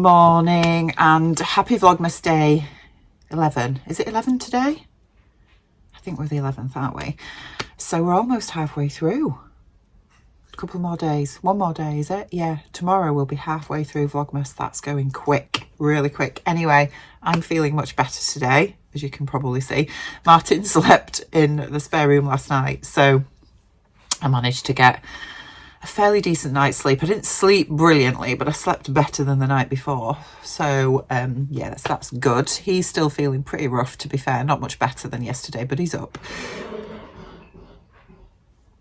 morning and happy Vlogmas day 11. Is it 11 today? I think we're the 11th, aren't we? So we're almost halfway through. A couple more days. One more day, is it? Yeah, tomorrow we'll be halfway through Vlogmas. That's going quick, really quick. Anyway, I'm feeling much better today, as you can probably see. Martin slept in the spare room last night, so I managed to get a fairly decent night's sleep. I didn't sleep brilliantly, but I slept better than the night before. So yeah, that's good. He's still feeling pretty rough, to be fair. Not much better than yesterday, but he's up.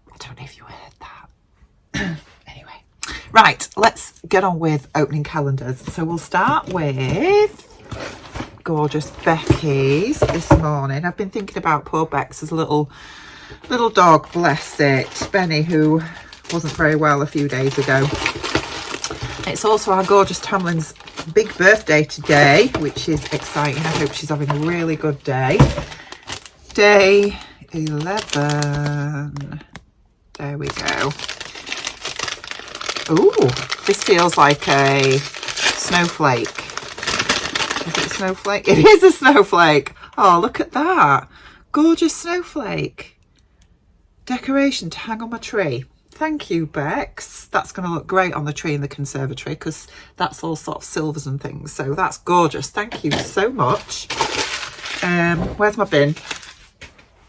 I don't know if you heard that. Anyway, right, let's get on with opening calendars. So we'll start with gorgeous Becky's this morning. I've been thinking about poor Bex' little dog, bless it, Benny, who wasn't very well a few days ago. It's also our gorgeous Tamlin's big birthday today, which is exciting. I hope she's having a really good day. Day 11. There we go. Ooh, this feels like a snowflake. Is it a snowflake? It is a snowflake. Oh, look at that. Gorgeous snowflake. Decoration to hang on my tree. Thank you, Bex. That's going to look great on the tree in the conservatory because that's all sort of silvers and things. So that's gorgeous. Thank you so much. Where's my bin?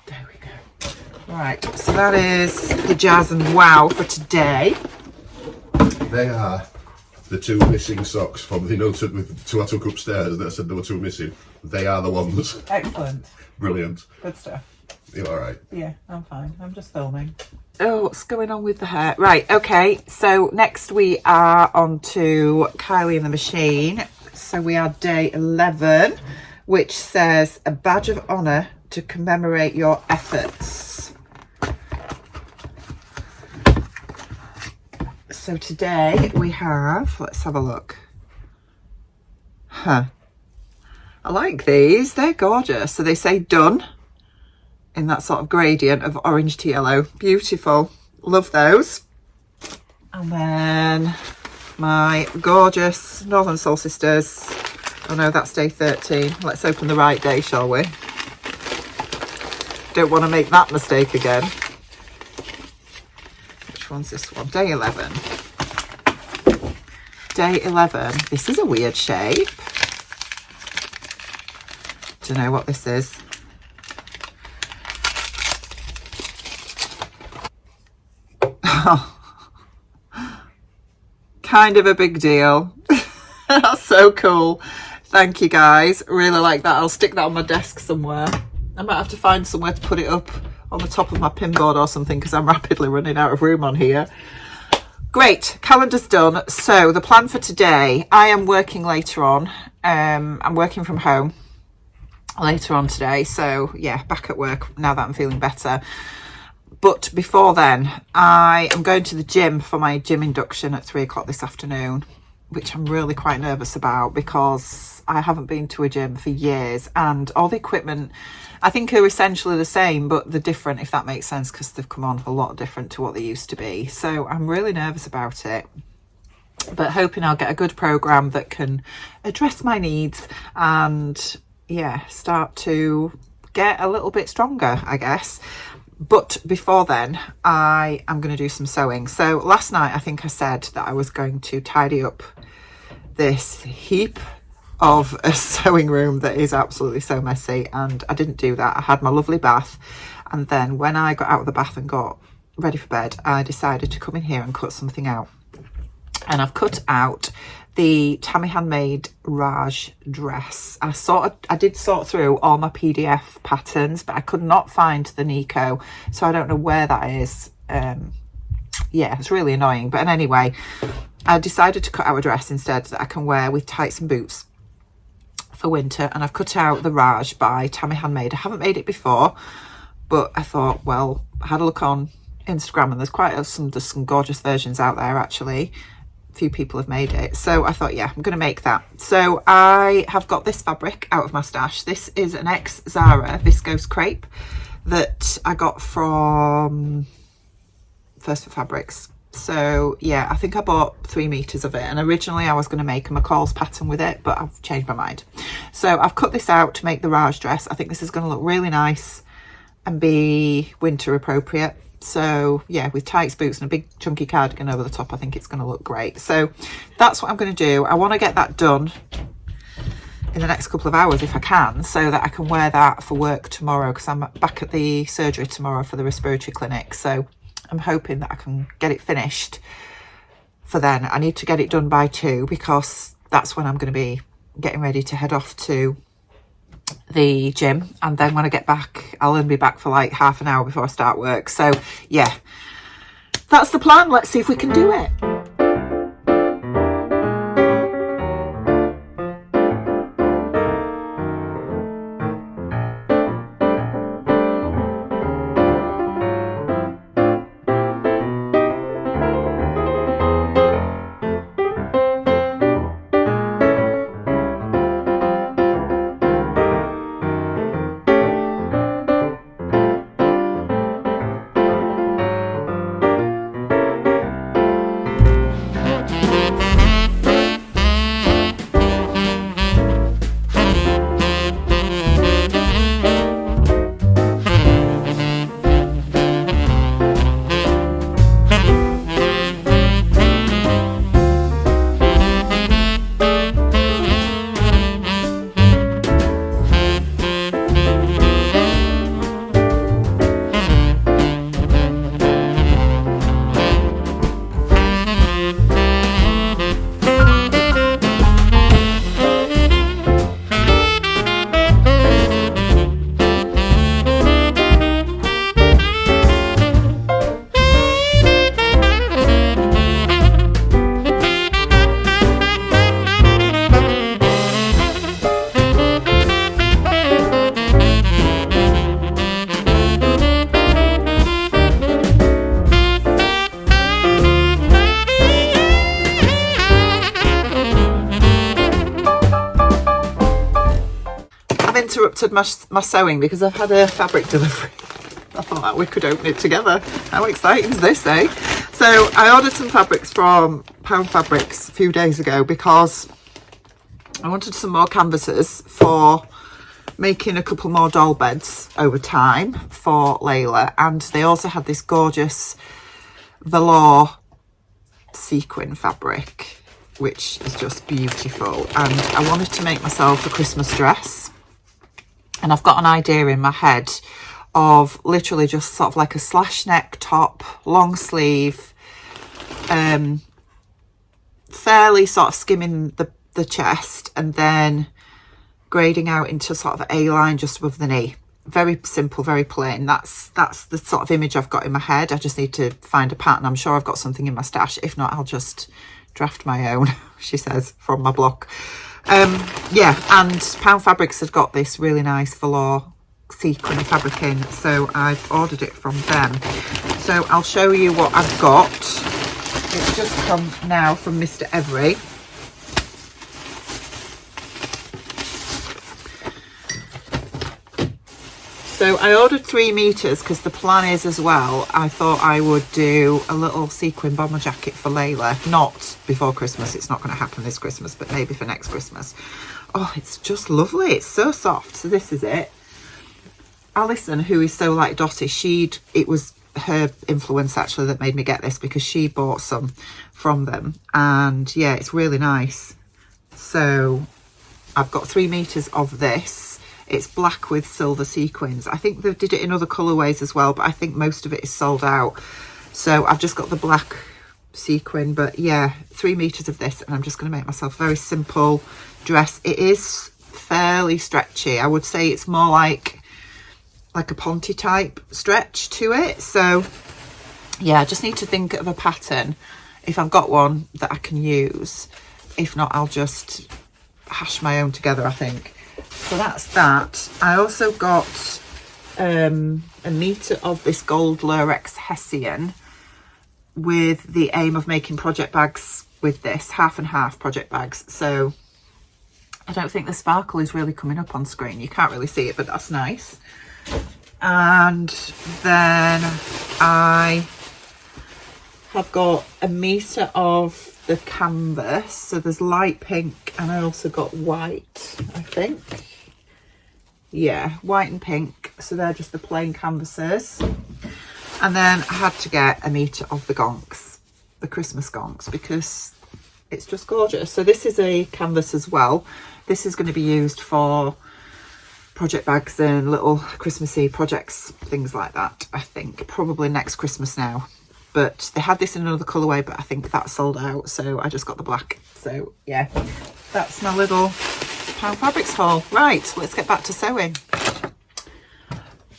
There we go. Right, so that is the Jazz and Wow for today. They are the two missing socks from the note with the two I took upstairs that said there were two missing. They are the ones. Excellent. Brilliant. Good stuff. You all right? Yeah, I'm fine. I'm just filming. Oh, what's going on with the hair? Right, okay. So next we are on to Kylie and the Machine. So we are day 11, which says a badge of honour to commemorate your efforts. So today we have, let's have a look. I like these. They're gorgeous. So they say done in that sort of gradient of orange to yellow. Beautiful. Love those. And then my gorgeous Northern Soul Sisters. Oh no, that's day 13. Let's open the right day, shall we? Don't want to make that mistake again. Which one's this one? Day 11. Day 11. This is a weird shape. Don't know what this is. Kind of a big deal. That's so cool. Thank you guys, really like that. I'll stick that on my desk somewhere. I might have to find somewhere to put it up on the top of my pinboard or something because I'm rapidly running out of room on here. Great, calendar's done. So the plan for today, I am working later on. I'm working from home later on today, so yeah, back at work now that I'm feeling better. But before then, I am going to the gym for my gym induction at 3 o'clock this afternoon, which I'm really quite nervous about because I haven't been to a gym for years and all the equipment I think are essentially the same, but they're different, if that makes sense, because they've come on a lot different to what they used to be. So I'm really nervous about it, but hoping I'll get a good program that can address my needs and yeah, start to get a little bit stronger, I guess. But before then, I am going to do some sewing. So last night, I think I said that I was going to tidy up this heap of a sewing room that is absolutely so messy. And I didn't do that. I had my lovely bath. And then when I got out of the bath and got ready for bed, I decided to come in here and cut something out. And I've cut out the Tammy Handmade Raj dress. I did sort through all my PDF patterns, but I could not find the Nico, so I don't know where that is. Yeah, it's really annoying. But anyway, I decided to cut out a dress instead that I can wear with tights and boots for winter, and I've cut out the Raj by Tammy Handmade. I haven't made it before, but I thought, well, I had a look on Instagram and there's some gorgeous versions out there actually. Few people have made it, so I thought, yeah, I'm gonna make that. So I have got this fabric out of my stash. This is an ex Zara viscose crepe that I got from First for Fabrics. So yeah, I think I bought 3 meters of it, and originally I was going to make a McCall's pattern with it, but I've changed my mind. So I've cut this out to make the Raj dress. I think this is going to look really nice and be winter appropriate. So yeah, with tights, boots and a big chunky cardigan over the top, I think it's going to look great. So that's what I'm going to do. I want to get that done in the next couple of hours if I can, so that I can wear that for work tomorrow, because I'm back at the surgery tomorrow for the respiratory clinic. So I'm hoping that I can get it finished for then. I need to get it done by 2, because that's when I'm going to be getting ready to head off to the gym. And then when I get back, I'll only be back for like half an hour before I start work. So yeah, that's the plan. Let's see if we can do it. Interrupted my sewing because I've had a fabric delivery. I thought that we could open it together. How exciting is this, eh? So I ordered some fabrics from Pound Fabrics a few days ago because I wanted some more canvases for making a couple more doll beds over time for Layla, and they also had this gorgeous velour sequin fabric which is just beautiful, and I wanted to make myself a Christmas dress. And I've got an idea in my head of literally just sort of like a slash neck top, long sleeve, fairly sort of skimming the chest, and then grading out into sort of A-line just above the knee. Very simple, very plain. That's the sort of image I've got in my head. I just need to find a pattern. I'm sure I've got something in my stash. If not, I'll just draft my own, she says, from my block. Yeah, and Pound Fabrics had got this really nice velour sequin fabric in, so I've ordered it from them. So I'll show you what I've got. It's just come now from Mr. Every. So I ordered 3 meters because the plan is as well, I thought I would do a little sequin bomber jacket for Layla. Not before Christmas, it's not going to happen this Christmas, but maybe for next Christmas. Oh, it's just lovely. It's so soft. So this is it. Alison, who is so like Dottie, it was her influence actually that made me get this, because she bought some from them. And yeah, it's really nice. So I've got 3 meters of this. It's black with silver sequins. I think they did it in other colourways as well, but I think most of it is sold out. So I've just got the black sequin, but yeah, 3 meters of this, and I'm just going to make myself a very simple dress. It is fairly stretchy. I would say it's more like a ponte type stretch to it. So yeah, I just need to think of a pattern if I've got one that I can use. If not, I'll just hash my own together, I think. So that's that. I also got a meter of this gold Lurex Hessian with the aim of making project bags with this, half and half project bags. So I don't think the sparkle is really coming up on screen. You can't really see it, but that's nice. And then I have got a metre of the canvas. So there's light pink and I also got white, I think. Yeah, white and pink. So they're just the plain canvases. And then I had to get a metre of the gonks, the Christmas gonks, because it's just gorgeous. So this is a canvas as well. This is going to be used for project bags and little Christmassy projects, things like that, I think. Probably next Christmas now. But they had this in another colourway, but I think that sold out. So I just got the black. So yeah, that's my little Pound Fabrics haul. Right, let's get back to sewing.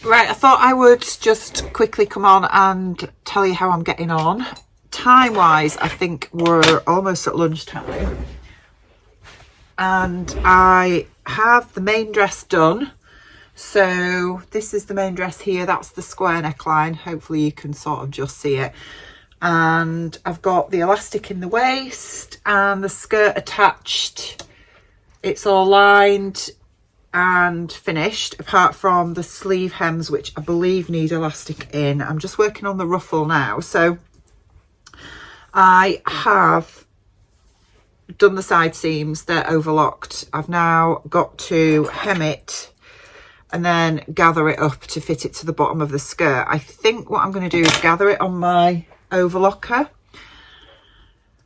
Right, I thought I would just quickly come on and tell you how I'm getting on. Time-wise, I think we're almost at lunchtime. And I have the main dress done. So this is the main dress here. That's the square neckline. Hopefully you can sort of just see it. And I've got the elastic in the waist and the skirt attached. It's all lined and finished, apart from the sleeve hems, which I believe need elastic in. I'm just working on the ruffle now. So I have done the side seams, they're overlocked. I've now got to hem it and then gather it up to fit it to the bottom of the skirt. I think what I'm going to do is gather it on my overlocker.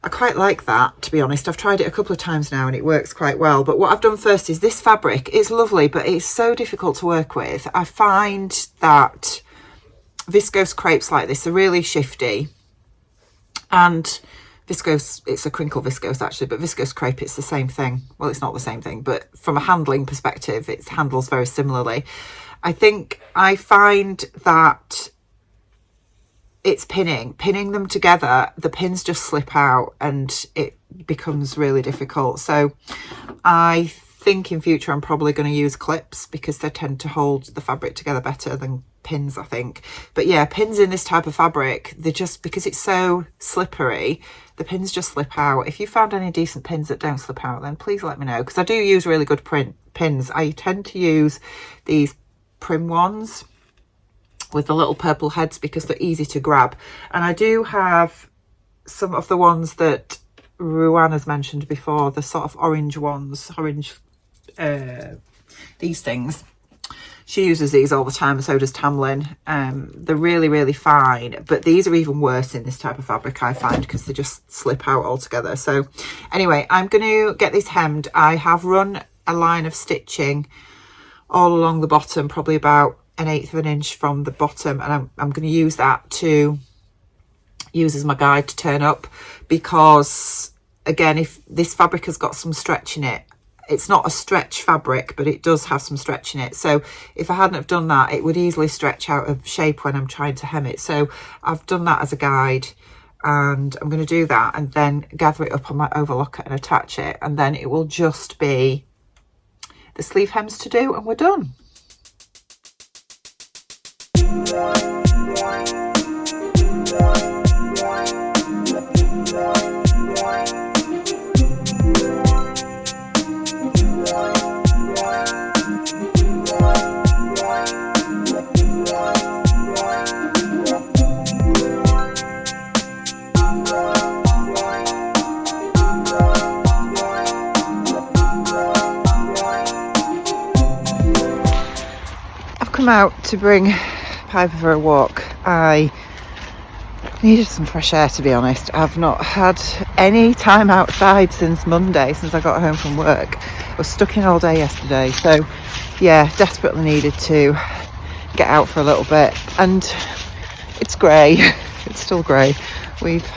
I quite like that, to be honest. I've tried it a couple of times now and it works quite well. But what I've done first is this fabric. It's lovely, but it's so difficult to work with. I find that viscose crepes like this are really shifty. And viscose, it's a crinkle viscose actually, but viscose crepe, it's the same thing. Well, it's not the same thing, but from a handling perspective, it handles very similarly. I think I find that it's pinning them together, the pins just slip out and it becomes really difficult. So I think in future I'm probably going to use clips because they tend to hold the fabric together better than pins, I think. But yeah, pins in this type of fabric, they're just, because it's so slippery, the pins just slip out. If you found any decent pins that don't slip out, then please let me know, because I do use really good pins. I tend to use these Prim ones with the little purple heads because they're easy to grab. And I do have some of the ones that Ruan has mentioned before, the sort of orange ones, these things. She uses these all the time, and so does Tamlin. They're really, really fine, but these are even worse in this type of fabric, I find, because they just slip out altogether. So anyway, I'm going to get these hemmed. I have run a line of stitching all along the bottom, probably about 1/8 of an inch from the bottom, and I'm going to use that to use as my guide to turn up, because again, if this fabric has got some stretch in it, it's not a stretch fabric, but it does have some stretch in it. So if I hadn't have done that, it would easily stretch out of shape when I'm trying to hem it. So I've done that as a guide, and I'm going to do that and then gather it up on my overlocker and attach it, and then it will just be the sleeve hems to do and we're done. Out to bring Piper for a walk. I needed some fresh air, to be honest. I've not had any time outside since Monday, since I got home from work. I was stuck in all day yesterday, so yeah, desperately needed to get out for a little bit. And it's grey. It's still grey. We've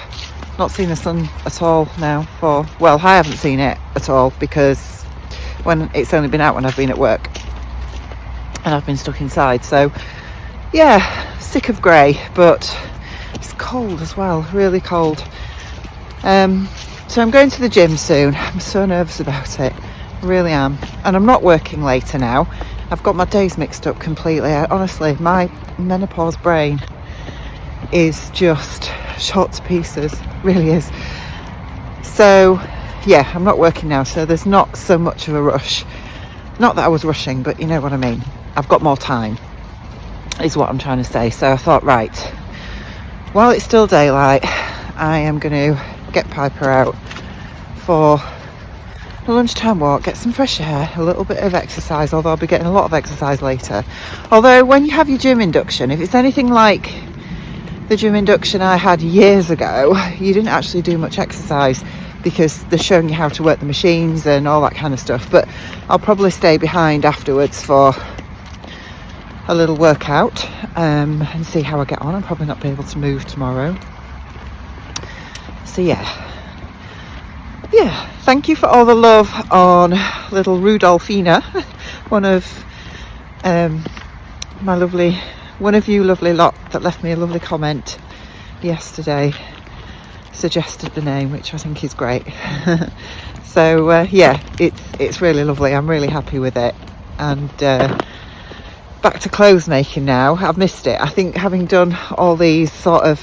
not seen the sun at all now for, well, I haven't seen it at all because when it's only been out when I've been at work and I've been stuck inside. So yeah, sick of grey, but it's cold as well, really cold. So I'm going to the gym soon. I'm so nervous about it, I really am. And I'm not working later now. I've got my days mixed up completely. Honestly, my menopause brain is just shot to pieces, really is. So yeah, I'm not working now, so there's not so much of a rush. Not that I was rushing, but you know what I mean. I've got more time, is what I'm trying to say. So I thought, right, while it's still daylight, I am going to get Piper out for a lunchtime walk, get some fresh air, a little bit of exercise, although I'll be getting a lot of exercise later. Although when you have your gym induction, if it's anything like the gym induction I had years ago, you didn't actually do much exercise because they're showing you how to work the machines and all that kind of stuff. But I'll probably stay behind afterwards for a little workout and see how I get on. I'll probably not be able to move tomorrow. So yeah, thank you for all the love on little Rudolphina, one of you lovely lot that left me a lovely comment yesterday, suggested the name, which I think is great. So yeah, it's really lovely. I'm really happy with it. And back to clothes making now. I've missed it. I think having done all these sort of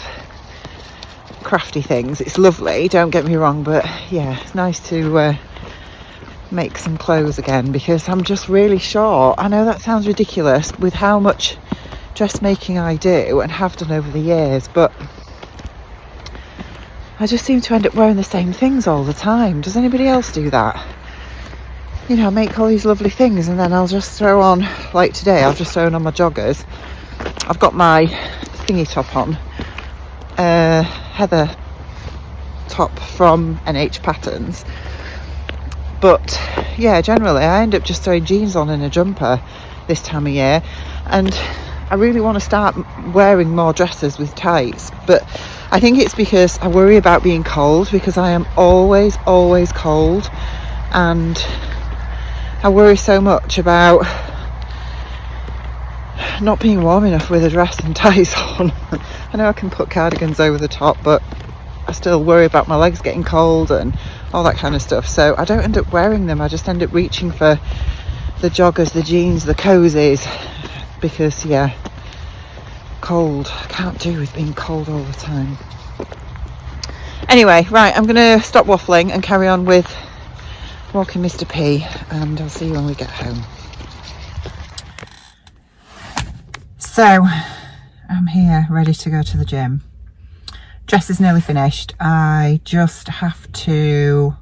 crafty things, it's lovely, don't get me wrong, but yeah, it's nice to make some clothes again, because I'm just really short. I know that sounds ridiculous with how much dressmaking I do and have done over the years, but I just seem to end up wearing the same things all the time. Does anybody else do that? You know, I make all these lovely things and then I'll just throw on, like today, I've just thrown on my joggers. I've got my thingy top on, Heather top from NH Patterns. But yeah, generally I end up just throwing jeans on and a jumper this time of year. And I really want to start wearing more dresses with tights. But I think it's because I worry about being cold, because I am always cold. And I worry so much about not being warm enough with a dress and tights on. I know I can put cardigans over the top, but I still worry about my legs getting cold and all that kind of stuff. So I don't end up wearing them. I just end up reaching for the joggers, the jeans, the cozies, because yeah, cold. I can't do with being cold all the time. Anyway, right, I'm gonna stop waffling and carry on with walking Mr. P, and I'll see you when we get home. So I'm here ready to go to the gym. Dress is nearly finished. I just have to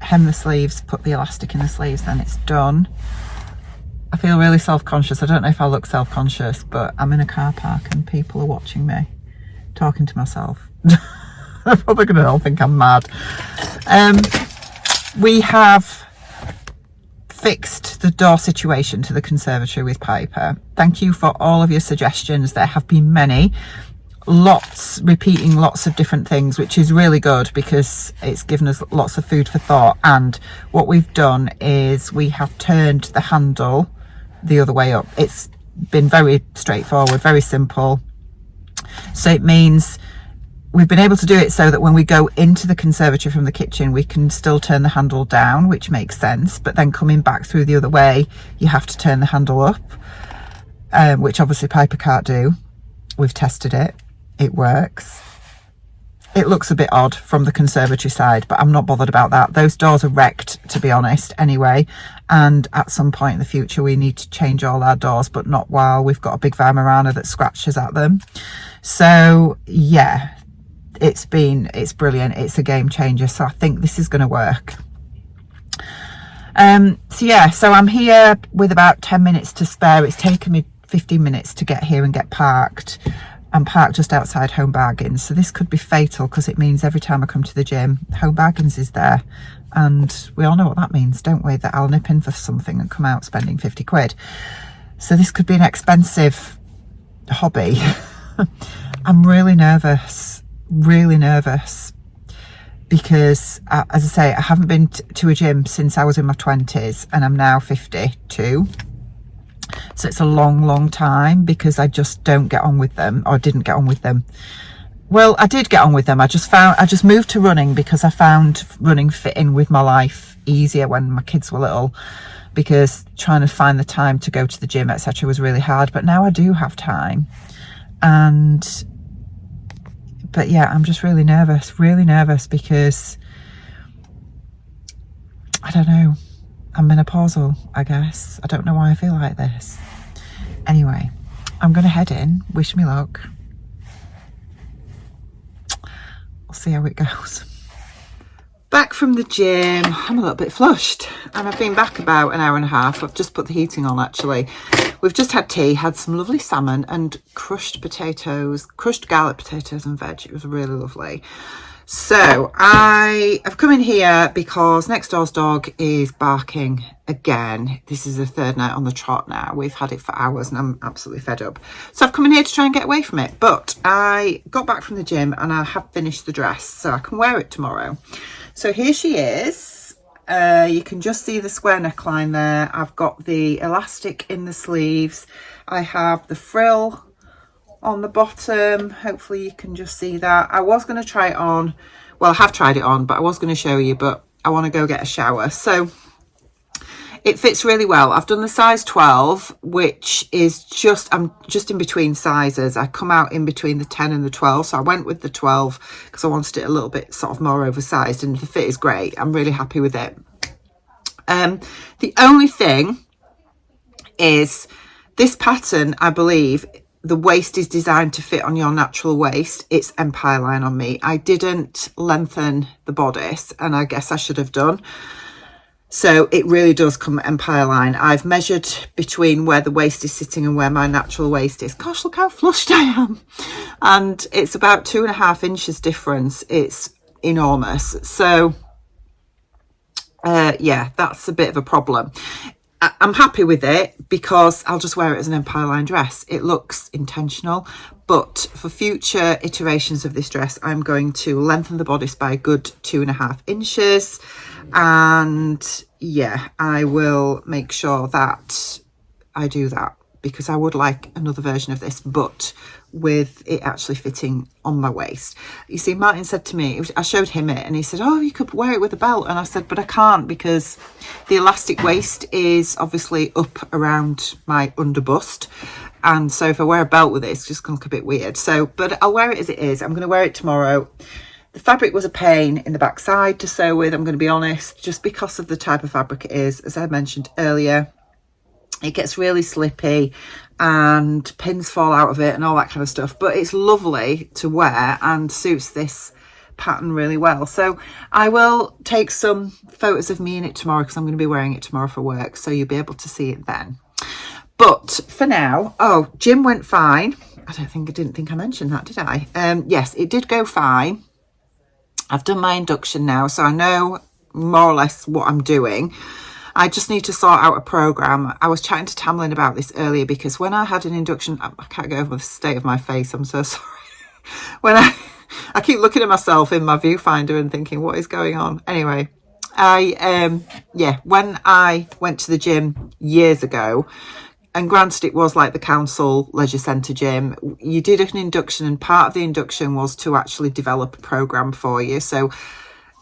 hem the sleeves, put the elastic in the sleeves, then it's done. I feel really self-conscious. I don't know if I look self-conscious, but I'm in a car park and people are watching me talking to myself. They're probably going to all think I'm mad. We have fixed the door situation to the conservatory with Piper. Thank you for all of your suggestions. There have been many, repeating lots of different things, which is really good because it's given us lots of food for thought. And what we've done is we have turned the handle the other way up. It's been very straightforward, very simple. So it means we've been able to do it so that when we go into the conservatory from the kitchen, we can still turn the handle down, which makes sense. But then coming back through the other way, you have to turn the handle up, which obviously Piper can't do. We've tested it. It works. It looks a bit odd from the conservatory side, but I'm not bothered about that. Those doors are wrecked, to be honest, anyway. And at some point in the future, we need to change all our doors, but not while we've got a big Weimaraner that scratches at them. So yeah, it's brilliant. It's a game changer. So I think this is going to work. So I'm here with about 10 minutes to spare. It's taken me 15 minutes to get here and get parked. I'm parked just outside Home Bargains, so this could be fatal because it means every time I come to the gym, Home Bargains is there, and we all know what that means, don't we? That I'll nip in for something and come out spending 50 quid. So this could be an expensive hobby. I'm really nervous because, as I say, I haven't been to a gym since I was in my 20s and I'm now 52. So it's a long time because I just don't get on with them, or didn't get on with them. Well, I did get on with them. I just moved to running because I found running fit in with my life easier when my kids were little, because trying to find the time to go to the gym, etc. was really hard. But now I do have time. But yeah, I'm just really nervous because I don't know. I'm menopausal, I guess. I don't know why I feel like this. Anyway, I'm going to head in. Wish me luck. see how it goes. Back from the gym. I'm a little bit flushed, and I've been back about an hour and a half. I've just put the heating on, actually. We've just had tea, had some lovely salmon and crushed potatoes, crushed garlic potatoes and veg. It was really lovely. So I have come in here because next door's dog is barking again. This is the third night on the trot now. We've had it for hours and I'm absolutely fed up. So I've come in here to try and get away from it. But I got back from the gym and I have finished the dress so I can wear it tomorrow. So here she is. You can just see the square neckline there. I've got the elastic in the sleeves. I have the frill on the bottom. Hopefully you can just see that. I was going to try it on. Well, I have tried it on, but I was going to show you, but I want to go get a shower. So it fits really well. I've done the size 12, which is I'm just in between sizes. I come out in between the 10 and the 12. So I went with the 12 because I wanted it a little bit sort of more oversized, and the fit is great. I'm really happy with it. The only thing is this pattern, I believe, the waist is designed to fit on your natural waist. It's empire line on me. I didn't lengthen the bodice, and I guess I should have done. So it really does come empire line. I've measured between where the waist is sitting and where my natural waist is. Gosh, look how flushed I am. And it's about 2.5 inches difference. It's enormous. So yeah, that's a bit of a problem. I'm happy with it because I'll just wear it as an empire line dress. It looks intentional, but for future iterations of this dress, I'm going to lengthen the bodice by a good 2.5 inches. And yeah, I will make sure that I do that because I would like another version of this, but with it actually fitting on my waist. You see, Martin said to me, I showed him it and he said, oh, you could wear it with a belt. And I said, but I can't because the elastic waist is obviously up around my under bust. And so if I wear a belt with it, it's just going to look a bit weird. So, but I'll wear it as it is. I'm going to wear it tomorrow. The fabric was a pain in the backside to sew with, I'm going to be honest, just because of the type of fabric it is. As I mentioned earlier, it gets really slippy and pins fall out of it and all that kind of stuff, but it's lovely to wear and suits this pattern really well. So I will take some photos of me in it tomorrow because I'm going to be wearing it tomorrow for work, so you'll be able to see it then. But for now, oh, gym went fine. I didn't think I mentioned that, did I? Yes, it did go fine. I've done my induction now, so I know more or less what I'm doing. I just need to sort out a program. I was chatting to Tamlin about this earlier because when I had an induction, I can't get over the state of my face. I'm so sorry. When I keep looking at myself in my viewfinder and thinking, what is going on? Anyway, when I went to the gym years ago, and granted it was like the council leisure centre gym, you did an induction, and part of the induction was to actually develop a program for you. So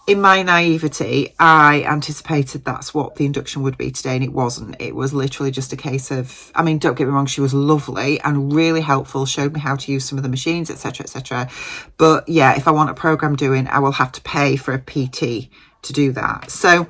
in my naivety, I anticipated that's what the induction would be today, and it wasn't. It was literally just a case of, I mean, don't get me wrong, she was lovely and really helpful, showed me how to use some of the machines, etc, etc. But yeah, if I want a program doing, I will have to pay for a PT to do that. So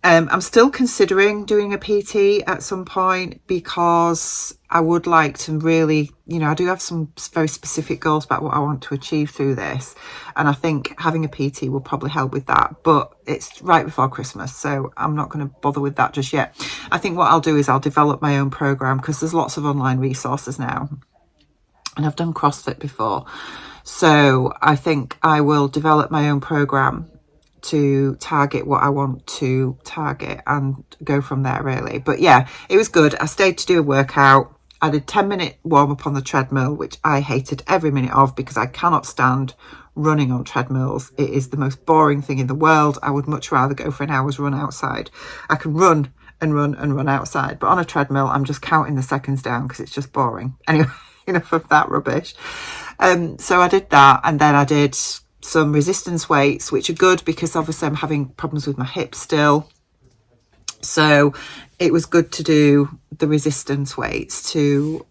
I'm still considering doing a PT at some point because I would like to really, I do have some very specific goals about what I want to achieve through this. And I think having a PT will probably help with that. But it's right before Christmas, so I'm not going to bother with that just yet. I think what I'll do is I'll develop my own program because there's lots of online resources now. And I've done CrossFit before. So I think I will develop my own program to target what I want to target and go from there really. But yeah, it was good. I stayed to do a workout. I did 10-minute warm up on the treadmill, which I hated every minute of because I cannot stand running on treadmills. It is the most boring thing in the world. I would much rather go for an hour's run outside. I can run and run and run outside, but on a treadmill, I'm just counting the seconds down because it's just boring. Anyway, enough of that rubbish. So I did that, and then I did some resistance weights, which are good because obviously I'm having problems with my hips still. So it was good to do the resistance weights to,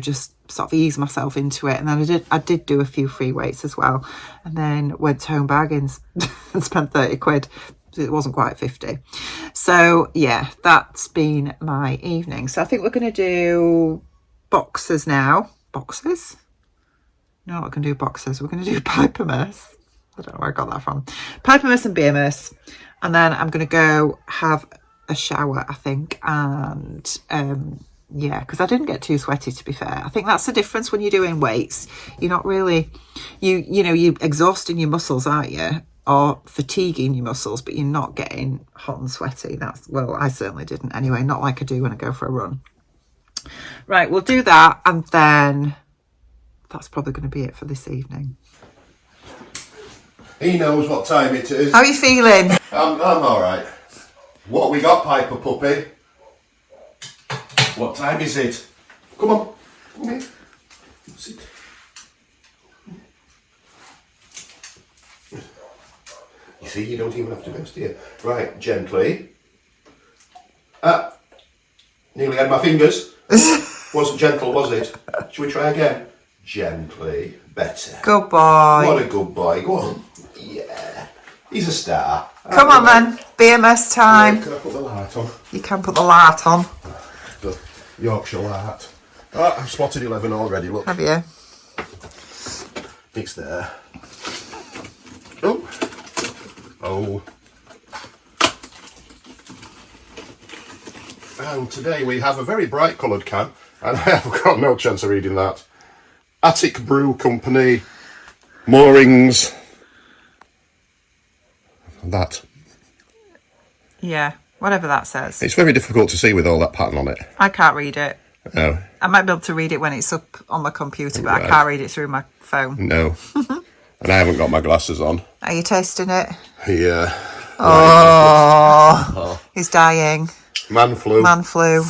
just sort of ease myself into it. And then I did do a few free weights as well. And then went to Home Bargains and spent 30 quid. It wasn't quite 50. So yeah, that's been my evening. So I think we're going to do boxers now. Boxers? No, we're going to do boxers. We're going to do Piper Mess. I don't know where I got that from. Pipermas and Beermas. And then I'm going to go have a shower, I think. And yeah, because I didn't get too sweaty, to be fair. I think that's the difference when you're doing weights. You're not really, you know, you're exhausting your muscles, aren't you? Or fatiguing your muscles, but you're not getting hot and sweaty. That's, well, I certainly didn't anyway. Not like I do when I go for a run. Right, we'll do that. And then that's probably going to be it for this evening. He knows what time it is. How are you feeling? I'm all right. What we got, Piper puppy? What time is it? Come on. Come here. Sit. You see, you don't even have to rest here. Right, gently. Nearly had my fingers. Wasn't gentle, was it? Shall we try again? Gently. Better. Good boy. What a good boy. Go on. Yeah. He's a star. Come on then. BMS time. Can I put the light on? You can put the light on. The Yorkshire light. Oh, I've spotted 11 already, look. Have you? It's there. Oh. Oh. And today we have a very bright coloured can, and I have got no chance of reading that. Attic Brew Company, Moorings, that. Yeah, whatever that says. It's very difficult to see with all that pattern on it. I can't read it. No. I might be able to read it when it's up on my computer, but Right. I can't read it through my phone. No. And I haven't got my glasses on. Are you tasting it? Yeah. Oh, he's dying. Man flu. Man flu.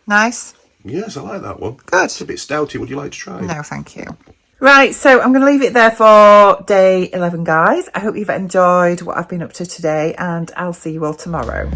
Nice. Yes, I like that one. Good. It's a bit stouty. Would you like to try? No, thank you. Right, so I'm going to leave it there for day 11, guys. I hope you've enjoyed what I've been up to today, and I'll see you all tomorrow.